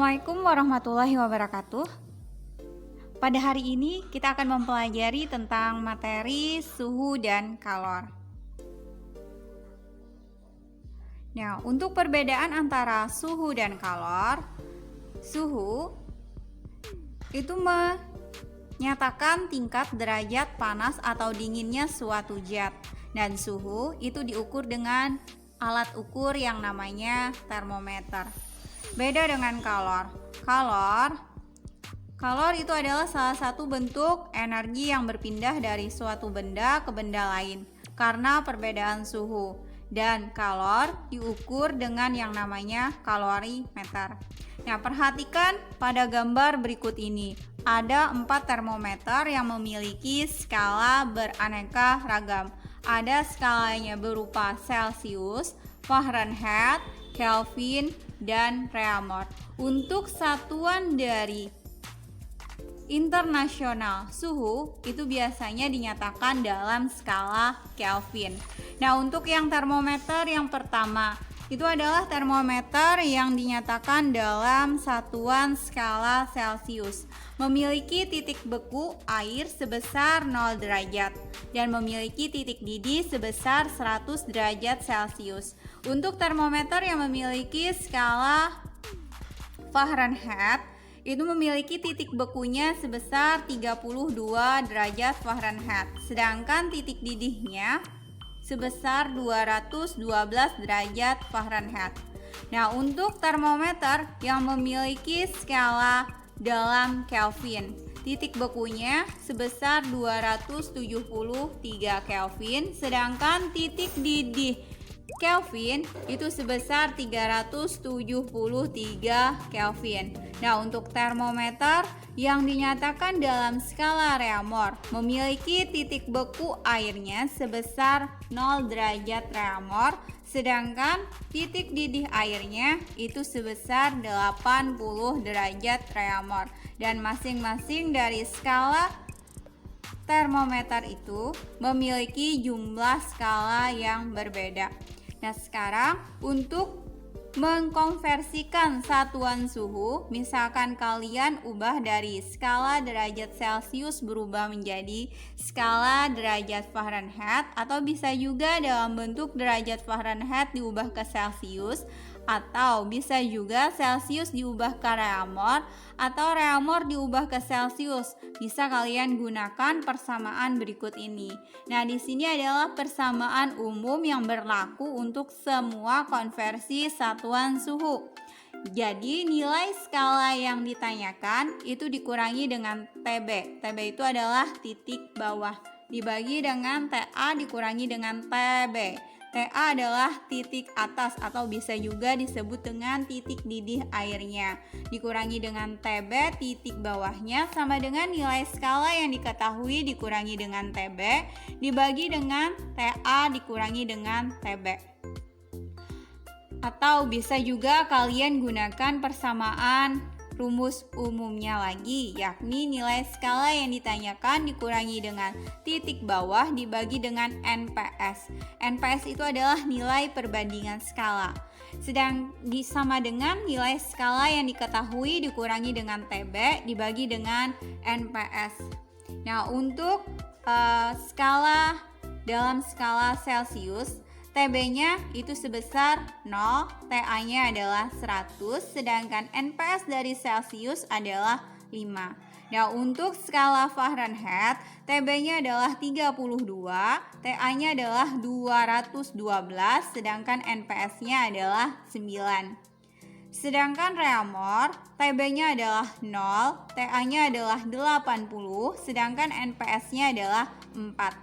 Assalamualaikum warahmatullahi wabarakatuh. Pada hari ini kita akan mempelajari tentang materi suhu dan kalor. Nah, untuk perbedaan antara suhu dan kalor, suhu itu menyatakan tingkat derajat panas atau dinginnya suatu zat, dan suhu itu diukur dengan alat ukur yang namanya termometer. Beda dengan kalor. Kalor itu adalah salah satu bentuk energi yang berpindah dari suatu benda ke benda lain karena perbedaan suhu. Dan kalor diukur dengan yang namanya kalorimeter. Nah, perhatikan pada gambar berikut ini. Ada 4 termometer yang memiliki skala beraneka ragam. Ada skalanya berupa Celcius, Fahrenheit, Kelvin, dan Reaumur. Untuk satuan dari internasional suhu itu biasanya dinyatakan dalam skala Kelvin. Nah, untuk yang termometer yang pertama itu adalah termometer yang dinyatakan dalam satuan skala Celcius, memiliki titik beku air sebesar 0 derajat dan memiliki titik didih sebesar 100 derajat Celcius. Untuk termometer yang memiliki skala Fahrenheit itu memiliki titik bekunya sebesar 32 derajat Fahrenheit, sedangkan titik didihnya sebesar 212 derajat Fahrenheit. Nah, untuk termometer yang memiliki skala dalam Kelvin, titik bekunya sebesar 273 Kelvin, sedangkan titik didih Kelvin itu sebesar 373 Kelvin. Nah, untuk termometer yang dinyatakan dalam skala Reaumur memiliki titik beku airnya sebesar 0 derajat Reaumur, sedangkan titik didih airnya itu sebesar 80 derajat Reaumur. Dan masing-masing dari skala termometer itu memiliki jumlah skala yang berbeda. Nah, sekarang untuk mengkonversikan satuan suhu, misalkan kalian ubah dari skala derajat Celcius berubah menjadi skala derajat Fahrenheit, atau bisa juga dalam bentuk derajat Fahrenheit diubah ke Celcius, atau bisa juga Celcius diubah ke Reaumur, atau Reaumur diubah ke Celcius. Bisa kalian gunakan persamaan berikut ini. Nah, di sini adalah persamaan umum yang berlaku untuk semua konversi satuan suhu. Jadi nilai skala yang ditanyakan itu dikurangi dengan TB. TB itu adalah titik bawah, dibagi dengan TA dikurangi dengan TB. TA adalah titik atas atau bisa juga disebut dengan titik didih airnya, dikurangi dengan TB titik bawahnya sama dengan nilai skala yang diketahui dikurangi dengan TB dibagi dengan TA dikurangi dengan TB. Atau bisa juga kalian gunakan persamaan rumus umumnya lagi, yakni nilai skala yang ditanyakan dikurangi dengan titik bawah dibagi dengan NPS. NPS itu adalah nilai perbandingan skala. Sedang sama dengan nilai skala yang diketahui dikurangi dengan TB dibagi dengan NPS. Nah, untuk skala dalam skala Celcius, TB-nya itu sebesar 0, TA-nya adalah 100, sedangkan NPS dari Celcius adalah 5. Nah, untuk skala Fahrenheit, TB-nya adalah 32, TA-nya adalah 212, sedangkan NPS-nya adalah 9. Sedangkan Reaumur, TB-nya adalah 0, TA-nya adalah 80, sedangkan NPS-nya adalah 4.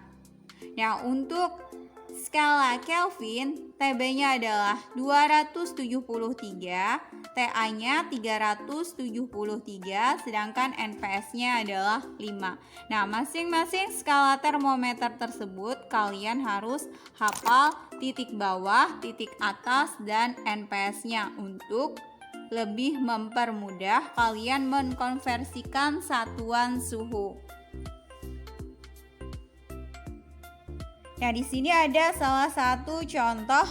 Nah, untuk skala Kelvin, TB-nya adalah 273, TA-nya 373, sedangkan NPS-nya adalah 5. Nah, masing-masing skala termometer tersebut kalian harus hafal titik bawah, titik atas, dan NPS-nya untuk lebih mempermudah kalian mengkonversikan satuan suhu. Nah, di sini ada salah satu contoh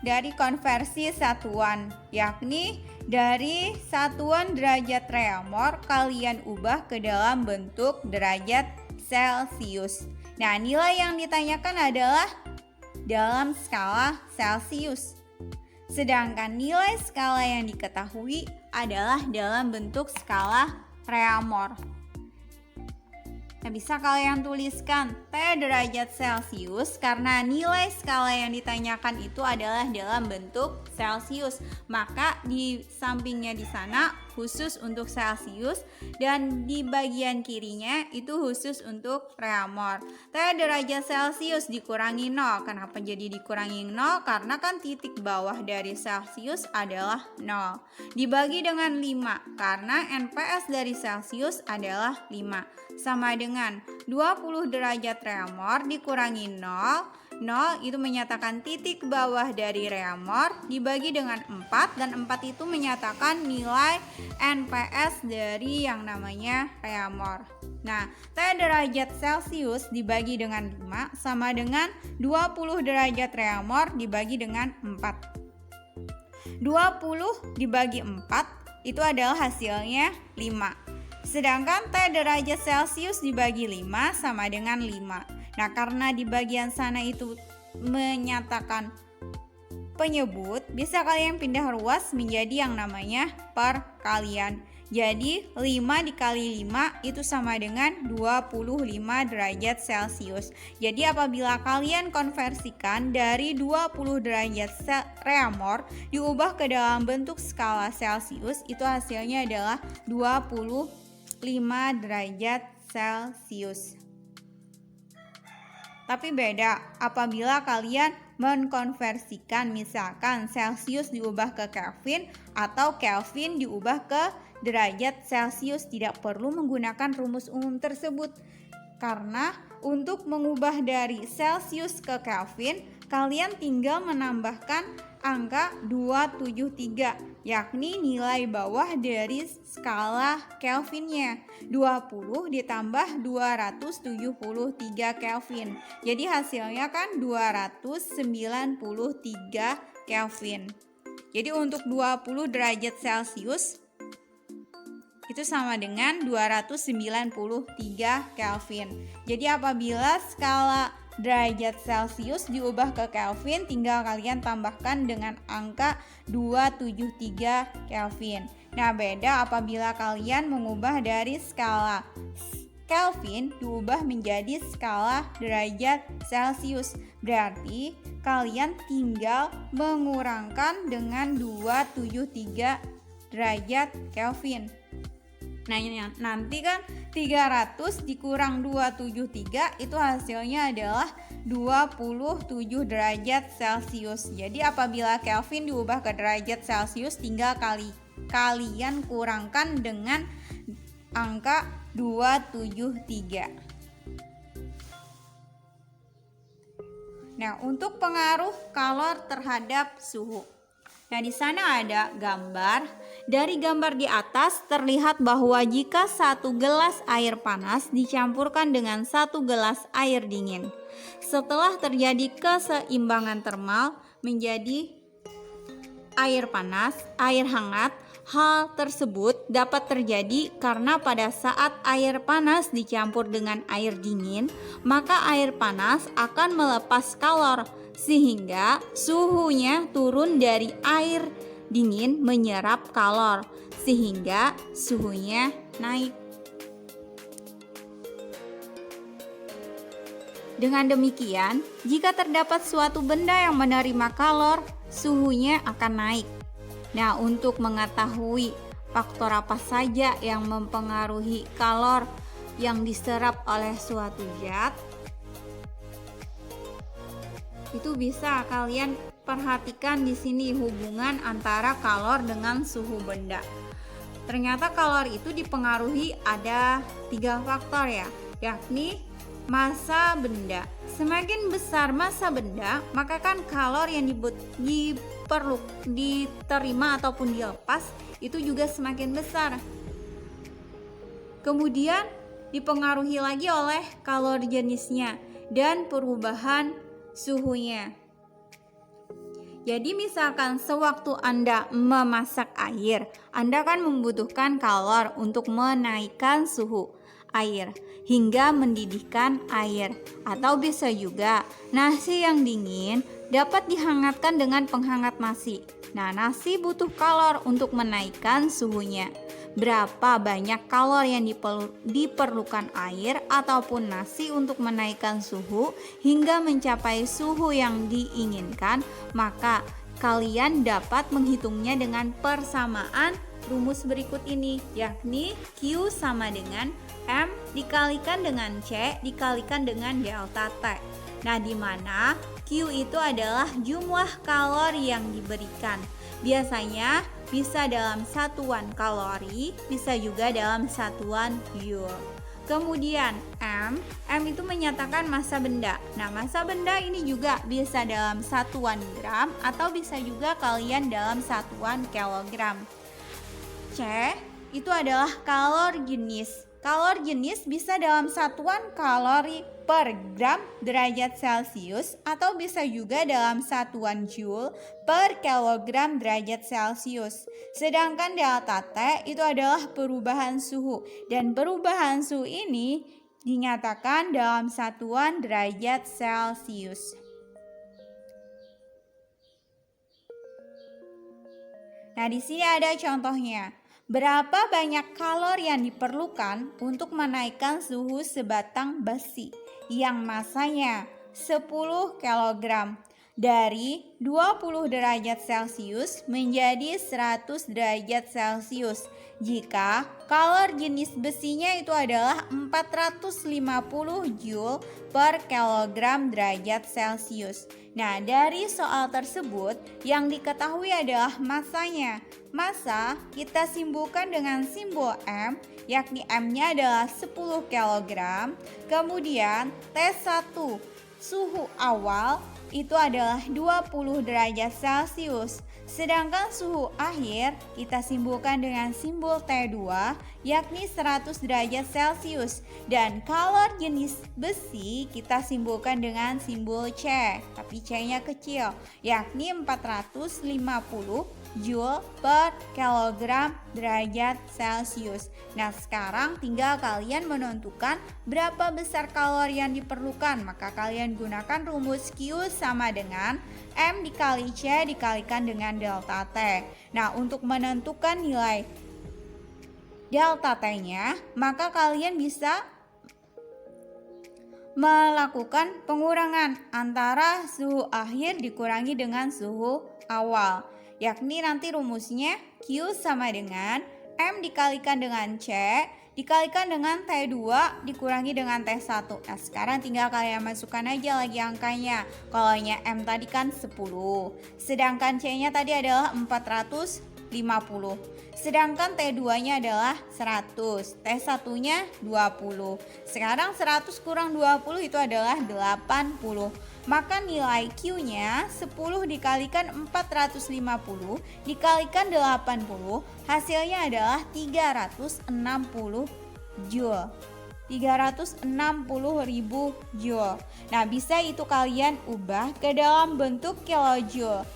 dari konversi satuan, yakni Dari satuan derajat reaumur kalian ubah ke dalam bentuk derajat Celcius. Nah, nilai yang ditanyakan adalah dalam skala Celcius. Sedangkan nilai skala yang diketahui adalah dalam bentuk skala reaumur. Nah, bisa kalian tuliskan T derajat Celcius karena nilai skala yang ditanyakan itu adalah dalam bentuk Celcius. Maka di sampingnya di sana khusus untuk Celcius dan di bagian kirinya itu khusus untuk reaumur. T derajat Celcius dikurangi 0. Kenapa jadi dikurangi 0? Karena kan titik bawah dari Celcius adalah 0. Dibagi dengan 5 karena NPS dari Celcius adalah 5. Sama dengan 20 derajat reaumur dikurangi 0. 0 itu menyatakan titik bawah dari reaumur dibagi dengan 4 dan 4 itu menyatakan nilai NPS dari yang namanya reaumur. Nah, T derajat Celcius dibagi dengan 5 sama dengan 20 derajat reaumur dibagi dengan 4. 20 dibagi 4 itu adalah hasilnya 5. Sedangkan T derajat Celcius dibagi 5 sama dengan 5. Nah, karena di bagian sana itu menyatakan penyebut, bisa kalian pindah ruas menjadi yang namanya perkalian. Jadi 5 dikali 5 itu sama dengan 25 derajat Celcius. Jadi apabila kalian konversikan dari 20 derajat reaumur diubah ke dalam bentuk skala Celcius, itu hasilnya adalah 25 derajat Celcius. Tapi beda apabila kalian mengkonversikan misalkan Celcius diubah ke Kelvin atau Kelvin diubah ke derajat Celcius. Tidak perlu menggunakan rumus umum tersebut karena untuk mengubah dari Celcius ke Kelvin kalian tinggal menambahkan angka 273 yakni nilai bawah dari skala Kelvinnya 20 ditambah 273 Kelvin. Jadi hasilnya kan 293 Kelvin. Jadi untuk 20 derajat Celcius itu sama dengan 293 Kelvin. Jadi apabila skala derajat Celcius diubah ke Kelvin, tinggal kalian tambahkan dengan angka 273 Kelvin. Nah, beda apabila kalian mengubah dari skala Kelvin diubah menjadi skala derajat Celcius. Berarti kalian tinggal mengurangkan dengan 273 derajat Kelvin. Nah, nanti kan 300 dikurang 273 itu hasilnya adalah 27 derajat Celcius. Jadi apabila Kelvin diubah ke derajat Celcius tinggal kalian kurangkan dengan angka 273. Nah, untuk pengaruh kalor terhadap suhu. Nah, di sana ada gambar. Dari gambar di atas terlihat bahwa jika 1 gelas air panas dicampurkan dengan 1 gelas air dingin, setelah terjadi keseimbangan termal menjadi air panas, air hangat, hal tersebut dapat terjadi karena pada saat air panas dicampur dengan air dingin, maka air panas akan melepas kalor sehingga suhunya turun dari air dingin menyerap kalor sehingga suhunya naik. Dengan demikian, jika terdapat suatu benda yang menerima kalor, suhunya akan naik. Nah, untuk mengetahui faktor apa saja yang mempengaruhi kalor yang diserap oleh suatu zat, itu bisa kalian perhatikan di sini hubungan antara kalor dengan suhu benda. Ternyata kalor itu dipengaruhi ada 3 faktor ya, yakni massa benda. Semakin besar massa benda, maka kan kalor yang diterima ataupun dilepas itu juga semakin besar. Kemudian dipengaruhi lagi oleh kalor jenisnya dan perubahan suhunya. Jadi misalkan sewaktu Anda memasak air, Anda kan membutuhkan kalor untuk menaikkan suhu air hingga mendidihkan air. Atau bisa juga nasi yang dingin dapat dihangatkan dengan penghangat nasi. Nah, nasi butuh kalor untuk menaikkan suhunya. Berapa banyak kalor yang diperlukan air ataupun nasi untuk menaikkan suhu hingga mencapai suhu yang diinginkan, maka kalian dapat menghitungnya dengan persamaan rumus berikut ini, yakni Q sama dengan M dikalikan dengan C dikalikan dengan delta T. Nah, di mana Q itu adalah jumlah kalori yang diberikan. Biasanya bisa dalam satuan kalori, bisa juga dalam satuan joule. Kemudian M itu menyatakan massa benda. Nah, massa benda ini juga bisa dalam satuan gram atau bisa juga kalian dalam satuan kilogram. C itu adalah kalor jenis. Kalor jenis bisa dalam satuan kalori per gram derajat Celcius atau bisa juga dalam satuan joule per kilogram derajat Celcius. Sedangkan delta T itu adalah perubahan suhu dan perubahan suhu ini dinyatakan dalam satuan derajat Celcius. Nah, di sini ada contohnya. Berapa banyak kalori yang diperlukan untuk menaikkan suhu sebatang besi yang masanya 10 kg dari 20 derajat Celcius menjadi 100 derajat Celcius jika kalor jenis besinya itu adalah 450 Joule per kilogram derajat Celcius. Nah, dari soal tersebut yang diketahui adalah massanya. Massa kita simbolkan dengan simbol M, yakni M-nya adalah 10 kg. Kemudian T1 suhu awal itu adalah 20 derajat Celcius. Sedangkan suhu akhir kita simbolkan dengan simbol T2 yakni 100 derajat Celcius. Dan kalor jenis besi kita simbolkan dengan simbol C, tapi C-nya kecil, yakni 450 Joule per kilogram derajat Celcius. Nah, sekarang tinggal kalian menentukan berapa besar kalori yang diperlukan. Maka kalian gunakan rumus Q sama dengan M dikali C dikalikan dengan delta T. Nah, untuk menentukan nilai delta T-nya, maka kalian bisa melakukan pengurangan antara suhu akhir dikurangi dengan suhu awal. Yakni nanti rumusnya Q sama dengan M dikalikan dengan C dikalikan dengan T2 dikurangi dengan T1. Nah, sekarang tinggal kalian masukkan aja lagi angkanya. Kalau M tadi kan 10, sedangkan C-nya tadi adalah 450. Sedangkan T2-nya adalah 100, T1-nya 20. Sekarang 100 kurang 20 itu adalah 80. Maka nilai Q-nya 10 dikalikan 450 dikalikan 80, hasilnya adalah 360 Joule. 360.000 Joule. Nah, bisa itu kalian ubah ke dalam bentuk kilojoule.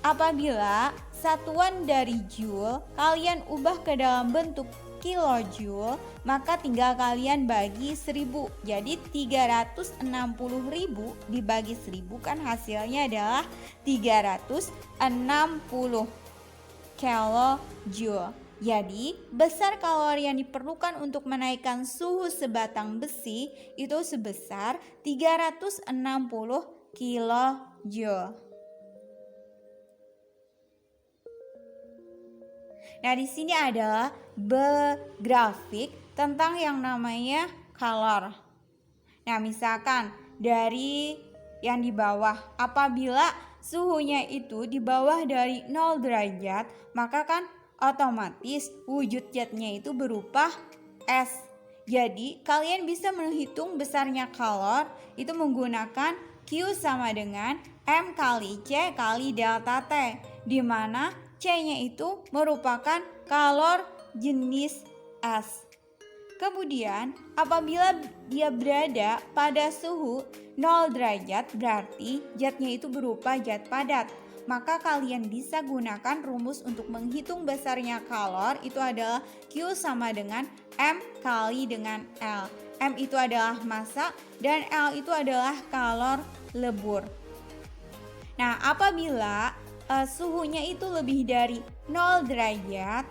Apabila satuan dari joule kalian ubah ke dalam bentuk kilojoule, maka tinggal kalian bagi 1000. Jadi 360.000 dibagi 1000 kan hasilnya adalah 360 kilojoule. Jadi besar kalori yang diperlukan untuk menaikkan suhu sebatang besi itu sebesar 360 kilojoule. Nah, di sini adalah grafik tentang yang namanya kalor. Nah, misalkan dari yang di bawah, apabila suhunya itu di bawah dari 0 derajat, maka kan otomatis wujud zatnya itu berupa es. Jadi, kalian bisa menghitung besarnya kalor itu menggunakan Q sama dengan M kali C kali delta T, di mana C-nya itu merupakan kalor jenis es. Kemudian apabila dia berada pada suhu 0 derajat berarti zatnya itu berupa zat padat. maka kalian bisa gunakan rumus untuk menghitung besarnya kalor itu adalah Q sama dengan M kali dengan L. M itu adalah massa dan L itu adalah kalor lebur. Nah, apabila suhunya itu lebih dari 0 derajat,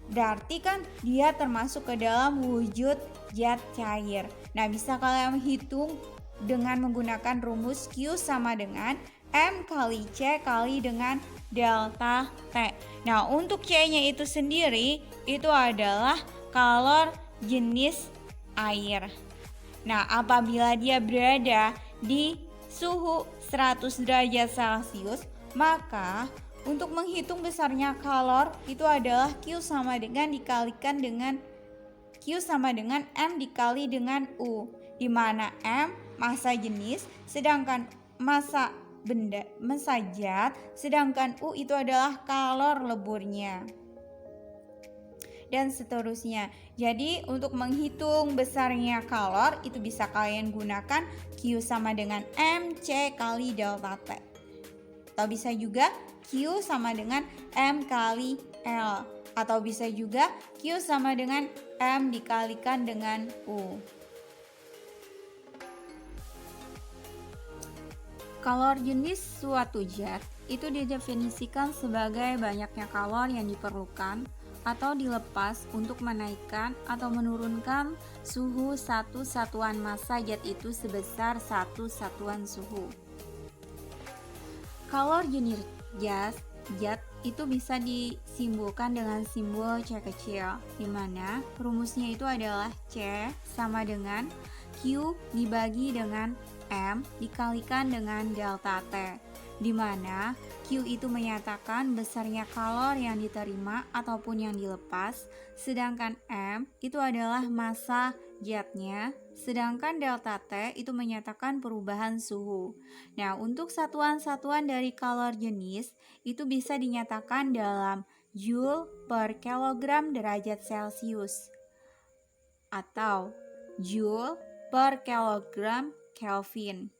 berarti kan dia termasuk ke dalam wujud zat cair. Nah, bisa kalian hitung dengan menggunakan rumus Q sama dengan M kali C kali dengan delta T. Nah, untuk C-nya itu sendiri itu adalah kalor jenis air. Nah, apabila dia berada di suhu 100 derajat Celcius, maka untuk menghitung besarnya kalor itu adalah Q sama dengan M dikali dengan U, di mana M massa jenis, sedangkan massa zat, sedangkan U itu adalah kalor leburnya. Dan seterusnya. Jadi untuk menghitung besarnya kalor itu bisa kalian gunakan Q sama dengan MC kali delta T. Atau bisa juga Q sama dengan M kali L. Atau bisa juga Q sama dengan M dikalikan dengan U. Kalor jenis suatu zat itu didefinisikan sebagai banyaknya kalor yang diperlukan atau dilepas untuk menaikkan atau menurunkan suhu satu satuan massa zat itu sebesar satu satuan suhu. Kalor jenis zat itu bisa disimbolkan dengan simbol C kecil, di mana rumusnya itu adalah C sama dengan Q dibagi dengan M dikalikan dengan delta T, di mana Q itu menyatakan besarnya kalor yang diterima ataupun yang dilepas, sedangkan M itu adalah massa zatnya, sedangkan delta T itu menyatakan perubahan suhu. Nah, untuk satuan-satuan dari kalor jenis itu bisa dinyatakan dalam Joule per kilogram derajat Celcius atau Joule per kilogram Kelvin,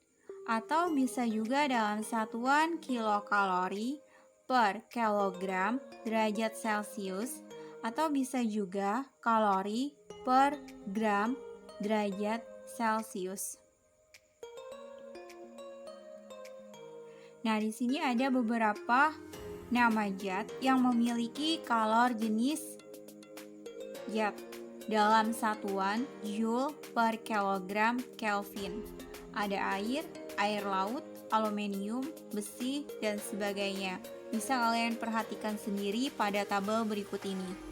atau bisa juga dalam satuan kilokalori per kilogram derajat Celcius, atau bisa juga kalori per gram derajat Celcius. Nah, di sini ada beberapa nama zat yang memiliki kalor jenis zat dalam satuan Joule per kilogram Kelvin. Ada air laut, aluminium, besi, dan sebagainya. Bisa kalian perhatikan sendiri pada tabel berikut ini.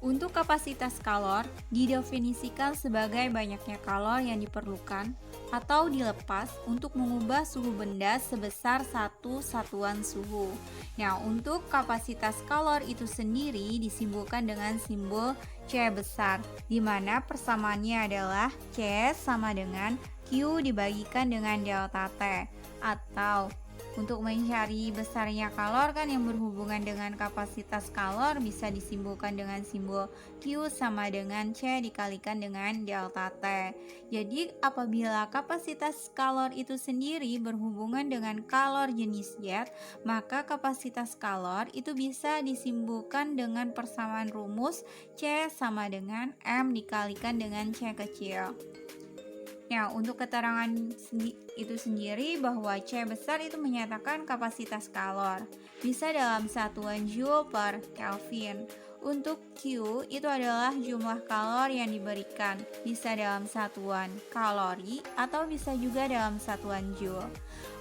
Untuk kapasitas kalor didefinisikan sebagai banyaknya kalor yang diperlukan atau dilepas untuk mengubah suhu benda sebesar satu satuan suhu. Nah, untuk kapasitas kalor itu sendiri disimbolkan dengan simbol C besar, di mana persamaannya adalah C sama dengan Q dibagikan dengan delta T, atau untuk mencari besarnya kalor kan yang berhubungan dengan kapasitas kalor bisa disimbolkan dengan simbol Q sama dengan C dikalikan dengan delta T. Jadi apabila kapasitas kalor itu sendiri berhubungan dengan kalor jenis zat, maka kapasitas kalor itu bisa disimbolkan dengan persamaan rumus C sama dengan M dikalikan dengan C kecil. Nah, untuk keterangan itu sendiri bahwa C besar itu menyatakan kapasitas kalor. Bisa dalam satuan Joule per Kelvin. Untuk Q itu adalah jumlah kalor yang diberikan. Bisa dalam satuan kalori atau bisa juga dalam satuan Joule.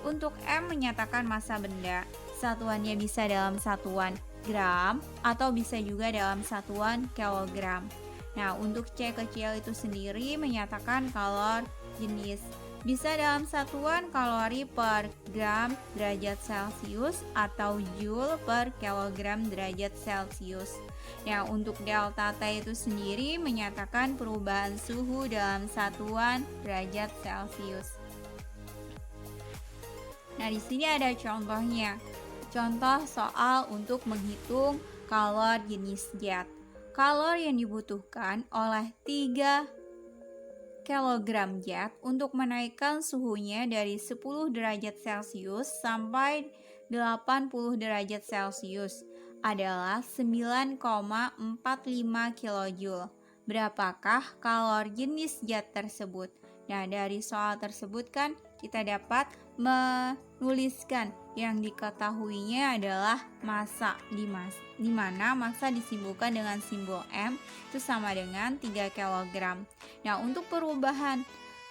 Untuk M menyatakan massa benda. Satuannya bisa dalam satuan gram atau bisa juga dalam satuan kilogram. Nah, untuk C kecil itu sendiri menyatakan kalor jenis. Bisa dalam satuan kalori per gram derajat Celcius atau Joule per kilogram derajat Celcius. Nah, untuk delta T itu sendiri menyatakan perubahan suhu dalam satuan derajat Celcius. Nah, di sini ada contohnya. Contoh soal untuk menghitung kalor jenis zat. Kalor yang dibutuhkan oleh 3 kilogram zat untuk menaikkan suhunya dari 10 derajat Celcius sampai 80 derajat Celcius adalah 9,45 kilojoule. Berapakah kalori jenis zat tersebut? Nah, dari soal tersebut kan kita dapat menuliskan yang diketahuinya adalah massa, di mana massa disimbolkan dengan simbol M itu sama dengan 3 kg. Nah, untuk perubahan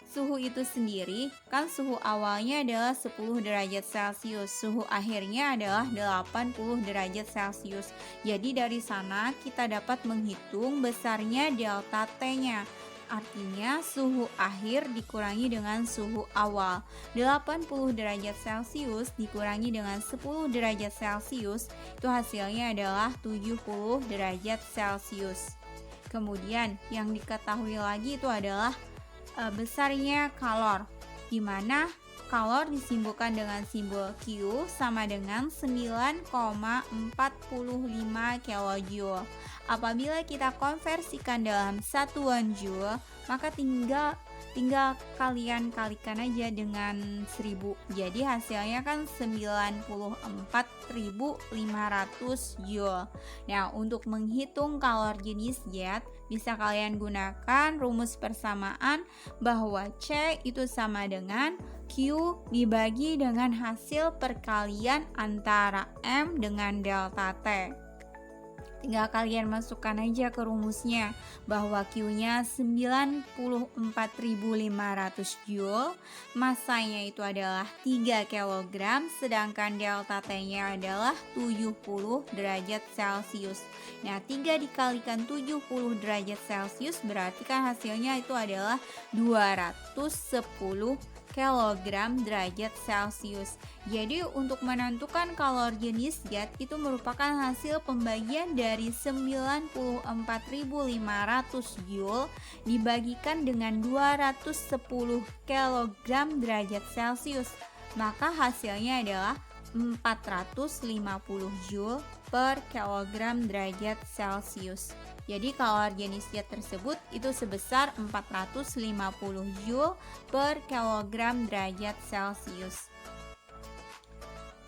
suhu itu sendiri, kan suhu awalnya adalah 10 derajat Celcius, suhu akhirnya adalah 80 derajat Celcius. Jadi dari sana kita dapat menghitung besarnya delta T-nya. Artinya suhu akhir dikurangi dengan suhu awal. 80 derajat Celcius dikurangi dengan 10 derajat Celcius, itu hasilnya adalah 70 derajat Celcius. Kemudian yang diketahui lagi itu adalah besarnya kalor, di mana kalor disimbolkan dengan simbol Q sama dengan 9,45 kilojoule. Apabila kita konversikan dalam satuan joule, maka tinggal kalian kalikan aja dengan 1000. Jadi hasilnya kan 94.500 joule. Nah, untuk menghitung kalor jenis zat, bisa kalian gunakan rumus persamaan bahwa C itu sama dengan Q dibagi dengan hasil perkalian antara M dengan delta T. Tinggal kalian masukkan aja ke rumusnya bahwa Q-nya 94.500 joule, massanya itu adalah 3 kg, sedangkan delta T-nya adalah 70 derajat Celcius. Nah, 3 dikalikan 70 derajat Celcius berarti kan hasilnya itu adalah 210 kilogram derajat Celcius. Jadi untuk menentukan kalori jenis zat itu merupakan hasil pembagian dari 94.500 joule dibagikan dengan 210 kilogram derajat Celcius. Maka hasilnya adalah 450 joule per kilogram derajat Celcius. Jadi kalori jenis zat tersebut itu sebesar 450 joule per kilogram derajat Celcius.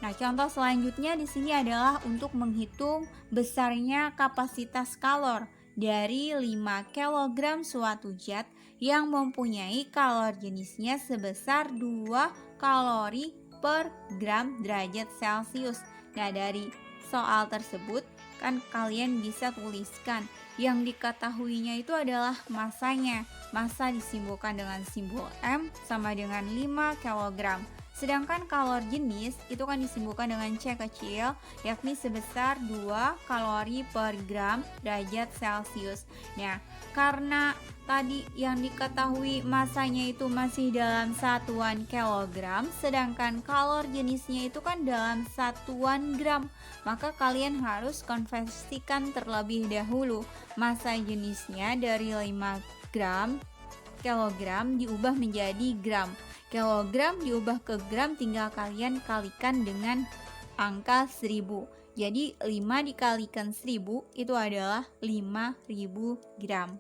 Nah, contoh selanjutnya di sini adalah untuk menghitung besarnya kapasitas kalor dari 5 kg suatu zat yang mempunyai kalori jenisnya sebesar 2 kalori per gram derajat Celcius. Nah, dari soal tersebut kan kalian bisa tuliskan yang diketahuinya itu adalah massanya. Massa disimbolkan dengan simbol M sama dengan 5 kg. Sedangkan kalori jenis itu kan disimbolkan dengan C kecil, yakni sebesar 2 kalori per gram derajat Celcius. Nah, karena tadi yang diketahui masanya itu masih dalam satuan kilogram, sedangkan kalori jenisnya itu kan dalam satuan gram, maka kalian harus konversikan terlebih dahulu massa jenisnya dari 5 gram kilogram diubah menjadi gram. Kilogram diubah ke gram tinggal kalian kalikan dengan angka 1000. Jadi 5 dikalikan 1000 itu adalah 5000 gram.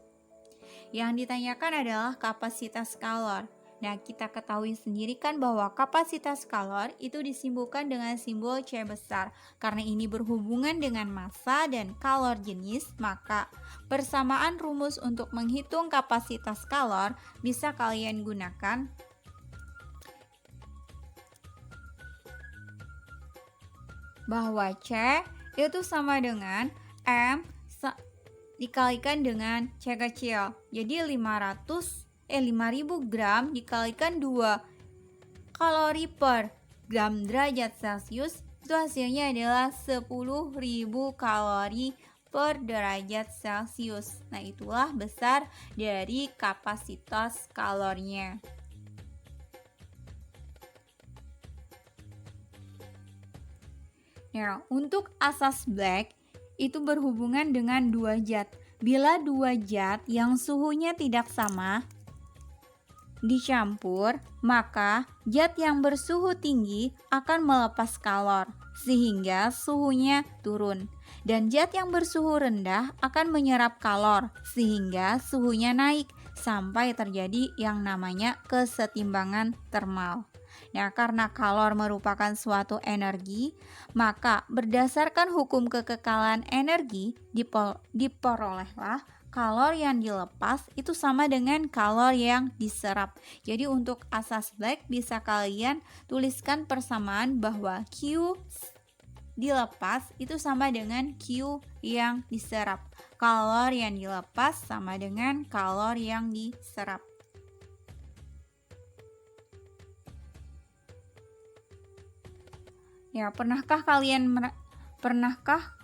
Yang ditanyakan adalah kapasitas kalor. Nah, kita ketahui sendiri kan bahwa kapasitas kalor itu disimbolkan dengan simbol C besar. Karena ini berhubungan dengan massa dan kalor jenis, maka persamaan rumus untuk menghitung kapasitas kalor bisa kalian gunakan bahwa C itu sama dengan M dikalikan dengan C kecil. Jadi 5000 gram dikalikan 2 kalori per gram derajat Celcius itu hasilnya adalah 10.000 kalori per derajat Celcius. Nah, itulah besar dari kapasitas kalornya. Nah, untuk asas Black itu berhubungan dengan dua zat. Bila dua zat yang suhunya tidak sama dicampur, maka zat yang bersuhu tinggi akan melepas kalor sehingga suhunya turun. Dan zat yang bersuhu rendah akan menyerap kalor sehingga suhunya naik. sampai terjadi yang namanya kesetimbangan termal. Nah, karena kalor merupakan suatu energi, maka berdasarkan hukum kekekalan energi diperolehlah kalor yang dilepas itu sama dengan kalor yang diserap. Jadi untuk asas Black bisa kalian tuliskan persamaan bahwa Q dilepas itu sama dengan Q yang diserap. Kalor yang dilepas sama dengan kalor yang diserap. Ya, pernahkah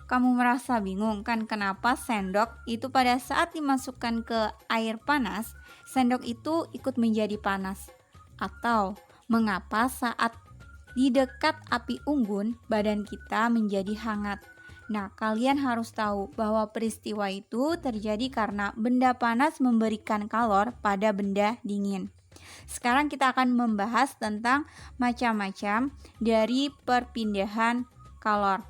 kamu merasa bingung kan kenapa sendok itu pada saat dimasukkan ke air panas, sendok itu ikut menjadi panas? Atau mengapa saat di dekat api unggun badan kita menjadi hangat? Nah, kalian harus tahu bahwa peristiwa itu terjadi karena benda panas memberikan kalor pada benda dingin. Sekarang kita akan membahas tentang macam-macam dari perpindahan kalor.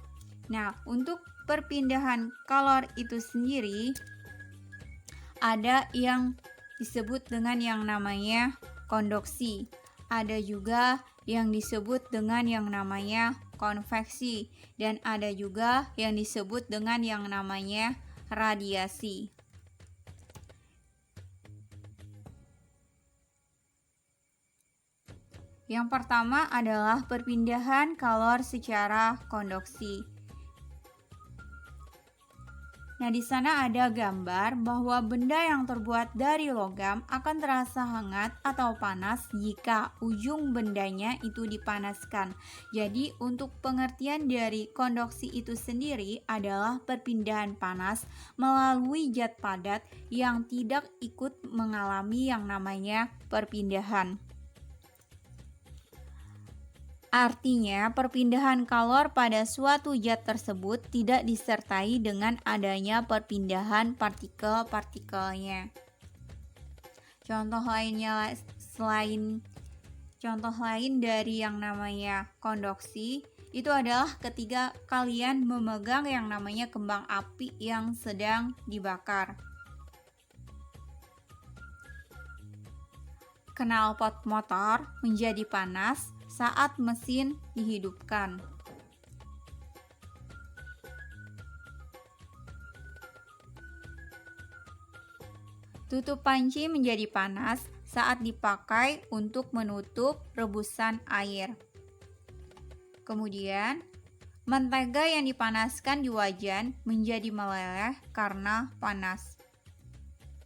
Nah, untuk perpindahan kalor itu sendiri ada yang disebut dengan yang namanya konduksi. Ada juga yang disebut dengan yang namanya konveksi dan ada juga yang disebut dengan yang namanya radiasi. Yang pertama adalah perpindahan kalor secara konduksi. Nah, di sana ada gambar bahwa benda yang terbuat dari logam akan terasa hangat atau panas jika ujung bendanya itu dipanaskan. Jadi, untuk pengertian dari konduksi itu sendiri adalah perpindahan panas melalui zat padat yang tidak ikut mengalami yang namanya perpindahan. Artinya, perpindahan kalor pada suatu zat tersebut tidak disertai dengan adanya perpindahan partikel-partikelnya. Contoh lain dari yang namanya konduksi itu adalah ketika kalian memegang yang namanya kembang api yang sedang dibakar. Knalpot motor menjadi panas saat mesin dihidupkan. Tutup panci menjadi panas saat dipakai untuk menutup rebusan air. Kemudian, mentega yang dipanaskan di wajan menjadi meleleh karena panas.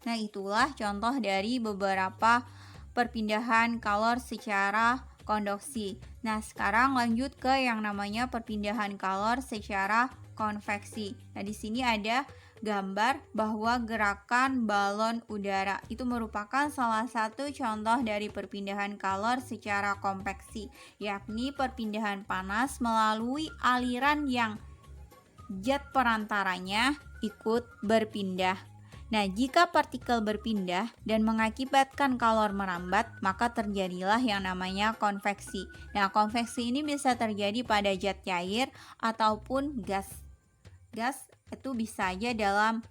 Nah, itulah contoh dari beberapa perpindahan kalor secara konduksi. Nah, sekarang lanjut ke yang namanya perpindahan kalor secara konveksi. Nah, di sini ada gambar bahwa gerakan balon udara itu merupakan salah satu contoh dari perpindahan kalor secara konveksi, yakni perpindahan panas melalui aliran yang zat perantaranya ikut berpindah. Nah, jika partikel berpindah dan mengakibatkan kalor merambat, maka terjadilah yang namanya konveksi. Nah, konveksi ini bisa terjadi pada zat cair ataupun gas. Gas itu bisa aja dalam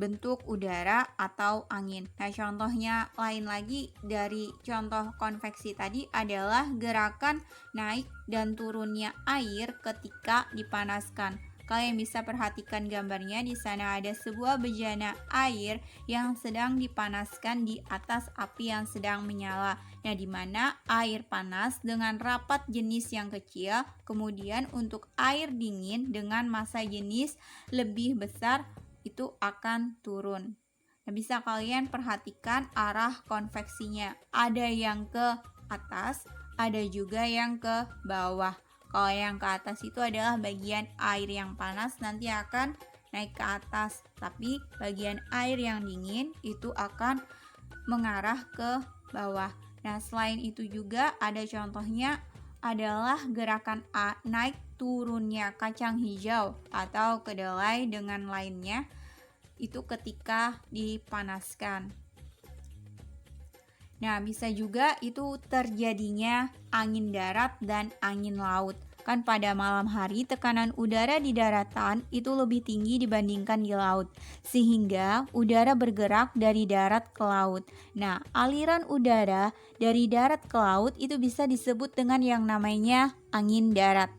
bentuk udara atau angin. Nah, contohnya lain lagi dari contoh konveksi tadi adalah gerakan naik dan turunnya air ketika dipanaskan. Kalian bisa perhatikan gambarnya, di sana ada sebuah bejana air yang sedang dipanaskan di atas api yang sedang menyala. Nah, di mana air panas dengan rapat jenis yang kecil, kemudian untuk air dingin dengan massa jenis lebih besar itu akan turun. Nah, bisa kalian perhatikan arah konveksinya. Ada yang ke atas, ada juga yang ke bawah. Kalau yang ke atas itu adalah bagian air yang panas nanti akan naik ke atas, tapi bagian air yang dingin itu akan mengarah ke bawah. Nah, selain itu juga ada contohnya adalah gerakan naik turunnya kacang hijau atau kedelai dengan lainnya itu ketika dipanaskan. Nah, bisa juga itu terjadinya angin darat dan angin laut. kan pada malam hari tekanan udara di daratan itu lebih tinggi dibandingkan di laut, sehingga udara bergerak dari darat ke laut. Nah, aliran udara dari darat ke laut itu bisa disebut dengan yang namanya angin darat.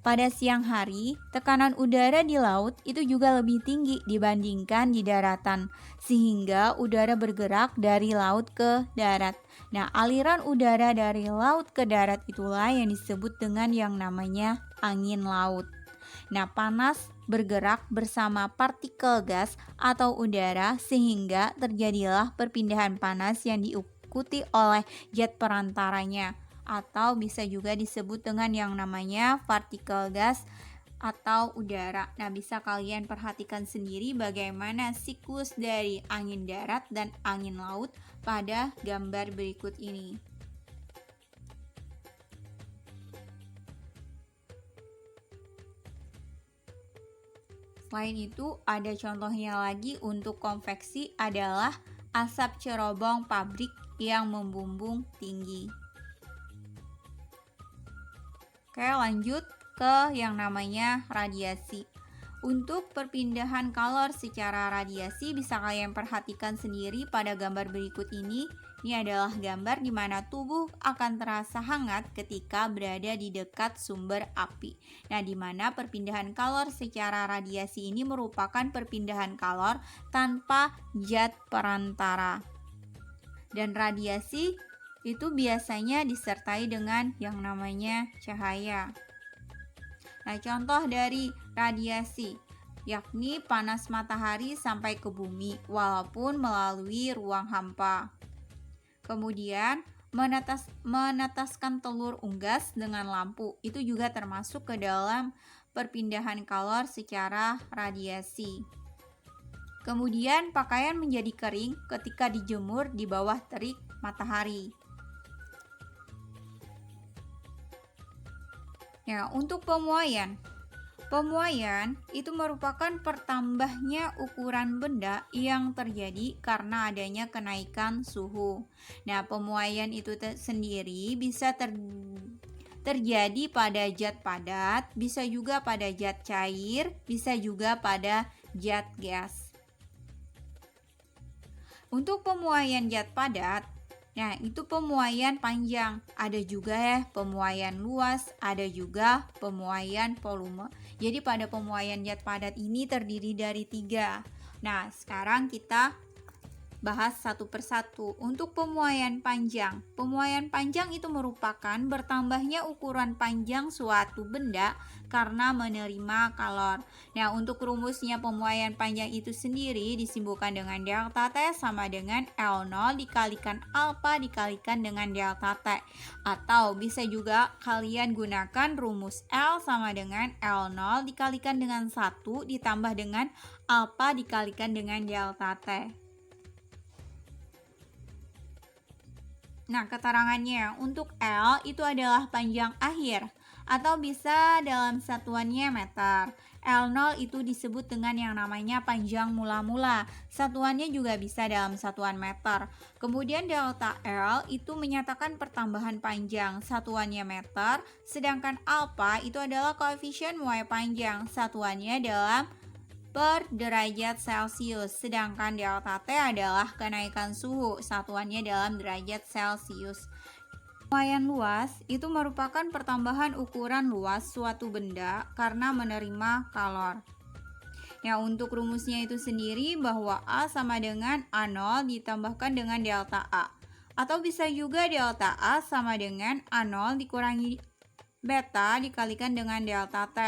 Pada siang hari, tekanan udara di laut itu juga lebih tinggi dibandingkan di daratan, sehingga udara bergerak dari laut ke darat. Nah, aliran udara dari laut ke darat itulah yang disebut dengan yang namanya angin laut. Nah, panas bergerak bersama partikel gas atau udara sehingga terjadilah perpindahan panas yang diikuti oleh jet perantaranya, atau bisa juga disebut dengan yang namanya partikel gas atau udara. Nah, bisa kalian perhatikan sendiri bagaimana siklus dari angin darat dan angin laut pada gambar berikut ini. Selain itu, ada contohnya lagi untuk konveksi adalah asap cerobong pabrik yang membumbung tinggi. Oke, lanjut ke yang namanya radiasi. Untuk perpindahan kalor secara radiasi bisa kalian perhatikan sendiri pada gambar berikut ini. Ini adalah gambar di mana tubuh akan terasa hangat ketika berada di dekat sumber api. Nah, di mana perpindahan kalor secara radiasi ini merupakan perpindahan kalor tanpa zat perantara. Dan radiasi itu biasanya disertai dengan yang namanya cahaya. Nah, contoh dari radiasi yakni panas matahari sampai ke bumi walaupun melalui ruang hampa. Kemudian menetaskan telur unggas dengan lampu itu juga termasuk ke dalam perpindahan kalor secara radiasi. Kemudian pakaian menjadi kering ketika dijemur di bawah terik matahari. Ya, untuk pemuaian itu merupakan pertambahnya ukuran benda yang terjadi karena adanya kenaikan suhu. Nah, pemuaian itu sendiri bisa terjadi pada zat padat, bisa juga pada zat cair, bisa juga pada zat gas. Untuk pemuaian zat padat, nah, itu pemuaian panjang, ada juga ya pemuaian luas, ada juga pemuaian volume. Jadi pada pemuaian zat padat ini terdiri dari 3. Nah, sekarang kita bahas satu persatu. Untuk pemuaian panjang itu merupakan bertambahnya ukuran panjang suatu benda karena menerima kalor. Nah, untuk rumusnya pemuaian panjang itu sendiri disimpulkan dengan delta T sama dengan L0 dikalikan alfa dikalikan dengan delta T. Atau bisa juga kalian gunakan rumus L sama dengan L0 dikalikan dengan 1 ditambah dengan alfa dikalikan dengan delta T. Nah, keterangannya untuk L itu adalah panjang akhir atau bisa dalam satuannya meter. L0 itu disebut dengan yang namanya panjang mula-mula. Satuannya juga bisa dalam satuan meter. Kemudian delta L itu menyatakan pertambahan panjang, satuannya meter, sedangkan alfa itu adalah koefisien muai panjang, satuannya dalam per derajat Celcius, sedangkan delta T adalah kenaikan suhu, satuannya dalam derajat Celcius. Pemuaian luas itu merupakan pertambahan ukuran luas suatu benda karena menerima kalor. Ya, untuk rumusnya itu sendiri bahwa A sama dengan A0 ditambahkan dengan delta A. Atau bisa juga delta A sama dengan A0 dikurangi beta dikalikan dengan delta T.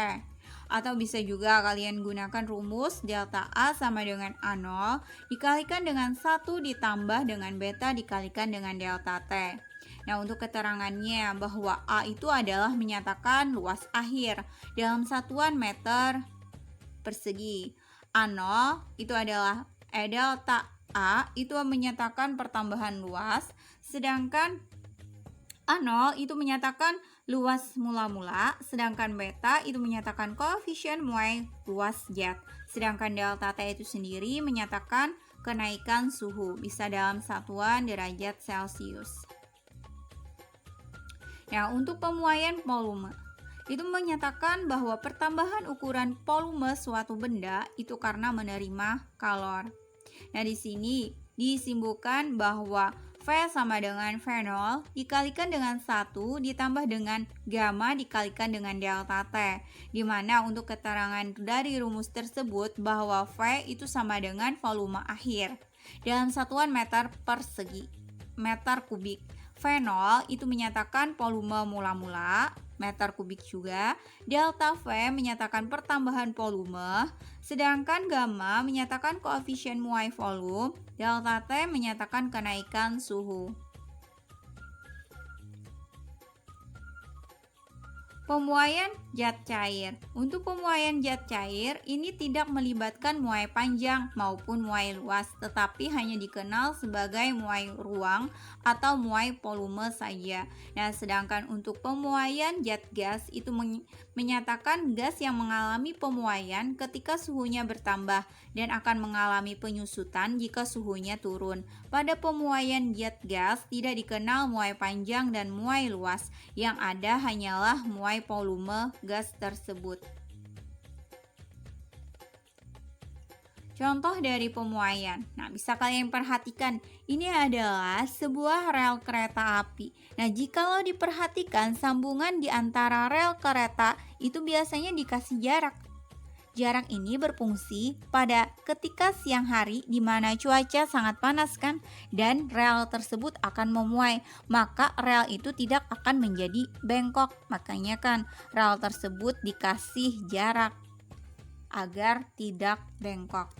Atau bisa juga kalian gunakan rumus delta A sama dengan A0 dikalikan dengan 1 ditambah dengan beta dikalikan dengan delta T. Nah, untuk keterangannya bahwa A itu adalah menyatakan luas akhir dalam satuan meter persegi. A0 itu adalah delta A itu menyatakan pertambahan luas, sedangkan A0 itu menyatakan luas mula-mula, sedangkan beta itu menyatakan koefisien muai luas zat. Sedangkan delta T itu sendiri menyatakan kenaikan suhu, bisa dalam satuan derajat Celcius. Ya, untuk pemuaian volume Itu menyatakan bahwa pertambahan ukuran volume suatu benda itu karena menerima kalor. Nah, di sini disimpulkan bahwa V sama dengan V0 dikalikan dengan 1 ditambah dengan gamma dikalikan dengan delta T, di mana untuk keterangan dari rumus tersebut bahwa V itu sama dengan volume akhir dalam satuan meter persegi meter kubik. V0 itu menyatakan volume mula-mula, meter kubik juga. Delta V menyatakan pertambahan volume, sedangkan gamma menyatakan koefisien muai volume, delta T menyatakan kenaikan suhu. Pemuaian zat cair. Untuk pemuaian zat cair, ini tidak melibatkan muai panjang maupun muai luas, tetapi hanya dikenal sebagai muai ruang atau muai volume saja. Nah, sedangkan untuk pemuaian zat gas itu menyatakan gas yang mengalami pemuaian ketika suhunya bertambah dan akan mengalami penyusutan jika suhunya turun. Pada pemuaian zat gas tidak dikenal muai panjang dan muai luas, yang ada hanyalah muai volume gas tersebut. Contoh dari pemuaian. Nah, bisa kalian perhatikan, ini adalah sebuah rel kereta api. Nah, jikalau diperhatikan sambungan di antara rel kereta itu biasanya dikasih jarak. Jarak ini berfungsi pada ketika siang hari di mana cuaca sangat panas kan, dan rel tersebut akan memuai, maka rel itu tidak akan menjadi bengkok. Makanya kan rel tersebut dikasih jarak agar tidak bengkok.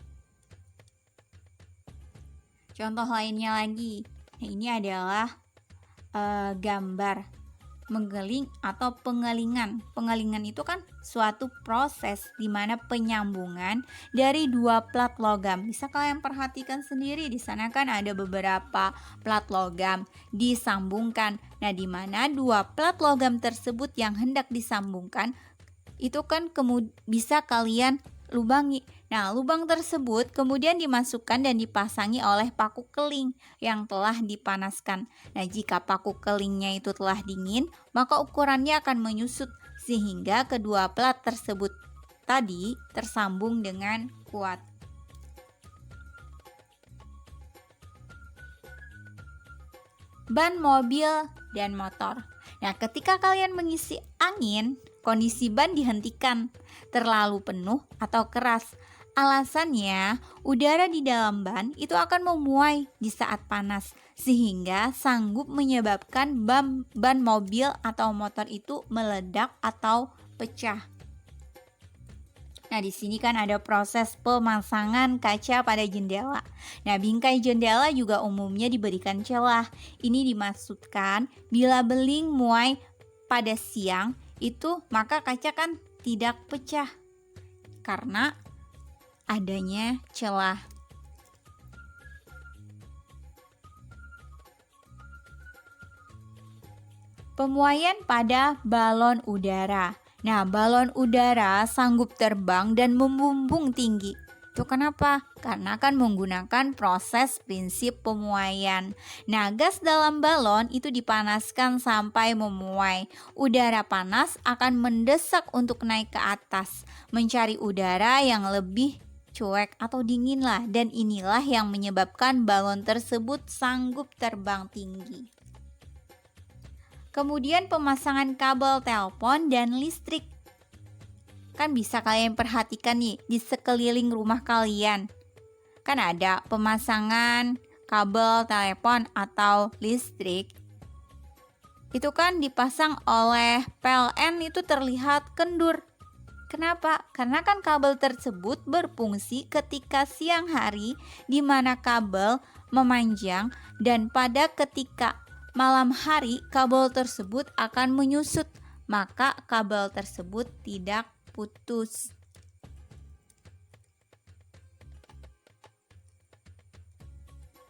Contoh lainnya lagi, nah ini adalah gambar menggeling atau pengelingan. Pengelingan itu kan suatu proses di mana penyambungan dari dua plat logam. Bisa kalian perhatikan sendiri, di sana kan ada beberapa plat logam disambungkan. Nah, di mana dua plat logam tersebut yang hendak disambungkan itu kan bisa kalian lubangi. Nah, lubang tersebut kemudian dimasukkan dan dipasangi oleh paku keling yang telah dipanaskan. Nah, jika paku kelingnya itu telah dingin, maka ukurannya akan menyusut sehingga kedua plat tersebut tadi tersambung dengan kuat. Ban mobil dan motor. Nah, ketika kalian mengisi angin, kondisi ban dihentikan terlalu penuh atau keras. Alasannya, udara di dalam ban itu akan memuai di saat panas, sehingga sanggup menyebabkan ban mobil atau motor itu meledak atau pecah. Nah, di sini kan ada proses pemasangan kaca pada jendela. Nah, bingkai jendela juga umumnya diberikan celah. Ini dimaksudkan bila beling muai pada siang itu, maka kaca kan tidak pecah karena adanya celah. Pemuaian pada balon udara. Nah, balon udara sanggup terbang dan membumbung tinggi. Itu kenapa? Karena akan menggunakan proses prinsip pemuaian. Nah, gas dalam balon itu dipanaskan sampai memuai. Udara panas akan mendesak untuk naik ke atas, mencari udara yang lebih cuek atau dingin lah, dan inilah yang menyebabkan balon tersebut sanggup terbang tinggi. Kemudian pemasangan kabel telepon dan listrik. Kan bisa kalian perhatikan nih di sekeliling rumah kalian. Kan ada pemasangan kabel telepon atau listrik. Itu kan dipasang oleh PLN, itu terlihat kendur. Kenapa? Karena kan kabel tersebut berfungsi ketika siang hari di mana kabel memanjang, dan pada ketika malam hari kabel tersebut akan menyusut, maka kabel tersebut tidak putus.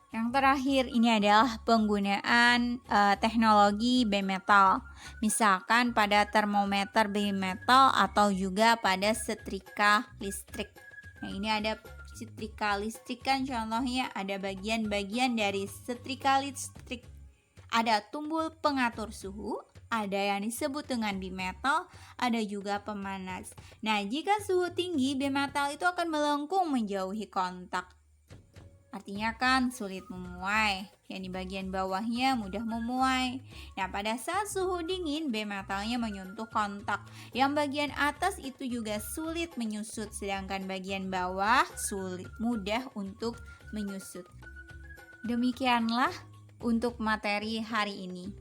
Yang terakhir ini adalah penggunaan teknologi bimetal. Misalkan pada termometer bimetal atau juga pada setrika listrik. Nah, ini ada setrika listrik kan, contohnya ada bagian-bagian dari setrika listrik. Ada tumbul pengatur suhu, Ada yang disebut dengan bimetal, ada juga pemanas. Nah, jika suhu tinggi, bimetal itu akan melengkung menjauhi kontak. Artinya kan sulit memuai, yang di bagian bawahnya mudah memuai. Nah, pada saat suhu dingin, B-metalnya menyentuh kontak. Yang bagian atas itu juga sulit menyusut, sedangkan bagian bawah mudah untuk menyusut. Demikianlah untuk materi hari ini.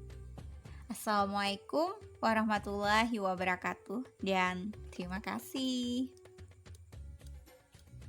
Assalamualaikum warahmatullahi wabarakatuh dan terima kasih.